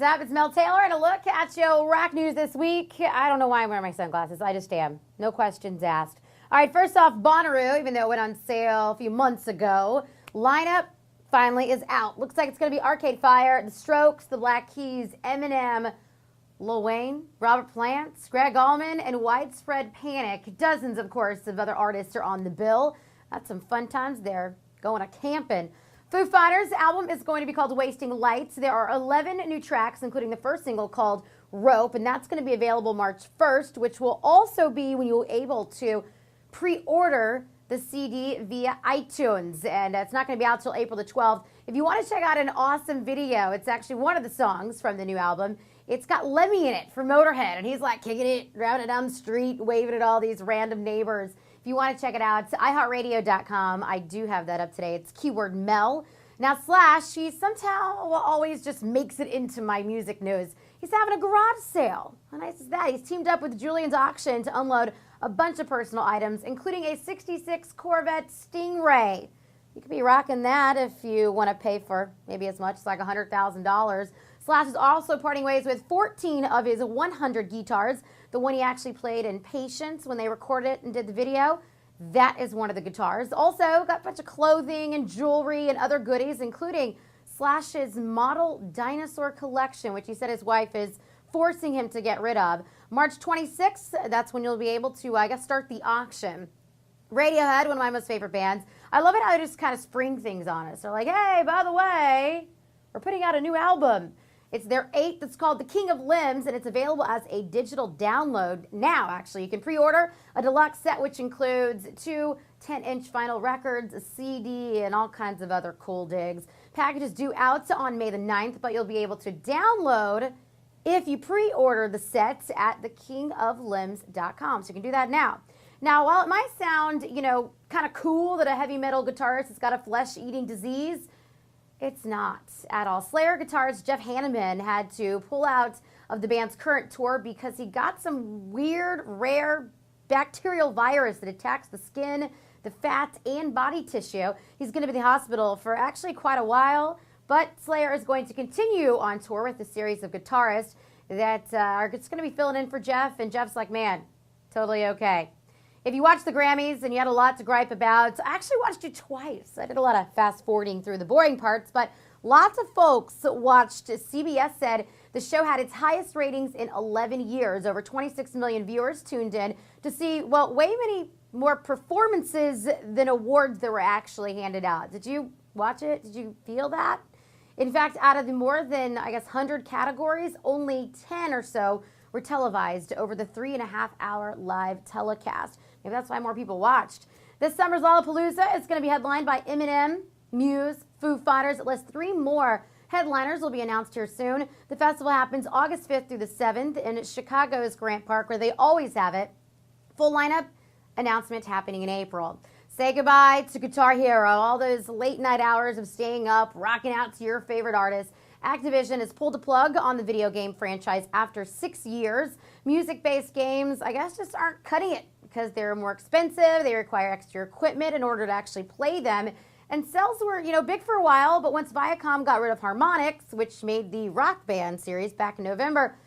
up? It's Mel Taylor, and a look at your rock news this week. I don't know why I'm wearing my sunglasses. I just am. No questions asked. All right, first off, Bonnaroo, even though it went on sale a few months ago, lineup finally is out. Looks like it's going to be Arcade Fire, The Strokes, The Black Keys, Eminem, Lil Wayne, Robert Plant, Greg Allman, and Widespread Panic. Dozens, of course, of other artists are on the bill. That's some fun times there, going a camping. Foo Fighters' album is going to be called Wasting Lights. There are 11 new tracks, including the first single called Rope, and that's going to be available March 1st, which will also be when you're able to pre-order the CD via iTunes, and it's not going to be out till April the 12th. If you want to check out an awesome video, it's actually one of the songs from the new album. It's got Lemmy in it from Motorhead, and he's like kicking it around down the street, waving at all these random neighbors. If you want to check it out, it's iHeartRadio.com. I do have that up today. It's keyword Mel. Now, Slash, he somehow always just makes it into my music news. He's having a garage sale. How nice is that? He's teamed up with Julian's Auction to unload a bunch of personal items, including a 66 Corvette Stingray. You could be rocking that if you want to pay for maybe as much as like $100,000. Slash is also parting ways with 14 of his 100 guitars. The one he actually played in Patience when they recorded it and did the video, that is one of the guitars. Also, got a bunch of clothing and jewelry and other goodies, including Slash's model dinosaur collection, which he said his wife is forcing him to get rid of. March 26th, that's when you'll be able to, start the auction. Radiohead, one of my most favorite bands. I love it how they just kind of spring things on us. They're like, hey, by the way, we're putting out a new album. It's their 8th. It's called The King of Limbs, and it's available as a digital download now, actually. You can pre-order a deluxe set, which includes 2 10-inch vinyl records, a CD, and all kinds of other cool digs. Packages due out on May the 9th, but you'll be able to download if you pre-order the sets at thekingoflimbs.com. So you can do that now. Now, while it might sound, kind of cool that a heavy metal guitarist has got a flesh-eating disease, it's not at all. Slayer guitarist Jeff Hanneman had to pull out of the band's current tour because he got some weird, rare bacterial virus that attacks the skin, the fat, and body tissue. He's going to be in the hospital for actually quite a while, but Slayer is going to continue on tour with a series of guitarists that are just going to be filling in for Jeff, and Jeff's like, man, totally okay. If you watched the Grammys and you had a lot to gripe about, I actually watched it twice. I did a lot of fast forwarding through the boring parts, but lots of folks watched. CBS said the show had its highest ratings in 11 years. Over 26 million viewers tuned in to see, way many more performances than awards that were actually handed out. Did you watch it? Did you feel that? In fact, out of the more than, 100 categories, only 10 or so were televised over the 3.5-hour live telecast. Maybe that's why more people watched. This summer's Lollapalooza is going to be headlined by Eminem, Muse, Foo Fighters. At least 3 more headliners will be announced here soon. The festival happens August 5th through the 7th in Chicago's Grant Park, where they always have it. Full lineup announcement happening in April. Say goodbye to Guitar Hero, all those late night hours of staying up, rocking out to your favorite artists. Activision has pulled the plug on the video game franchise after 6 years. Music-based games, just aren't cutting it because they're more expensive. They require extra equipment in order to actually play them. And sales were, big for a while, but once Viacom got rid of Harmonix, which made the Rock Band series back in November,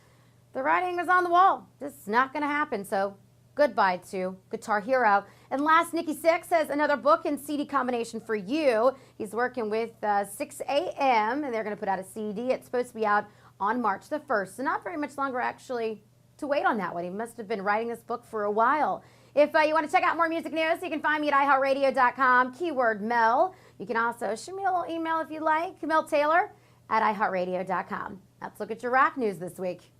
the writing was on the wall. This is not going to happen, so goodbye to Guitar Hero. And last, Nikki Stick says another book and CD combination for you. He's working with 6 a.m., and they're going to put out a CD. It's supposed to be out on March the 1st, so not very much longer, actually, to wait on that one. He must have been writing this book for a while. If you want to check out more music news, you can find me at iHeartRadio.com, keyword Mel. You can also shoot me a little email if you like, Mel Taylor at iHeartRadio.com. Let's look at your rock news this week.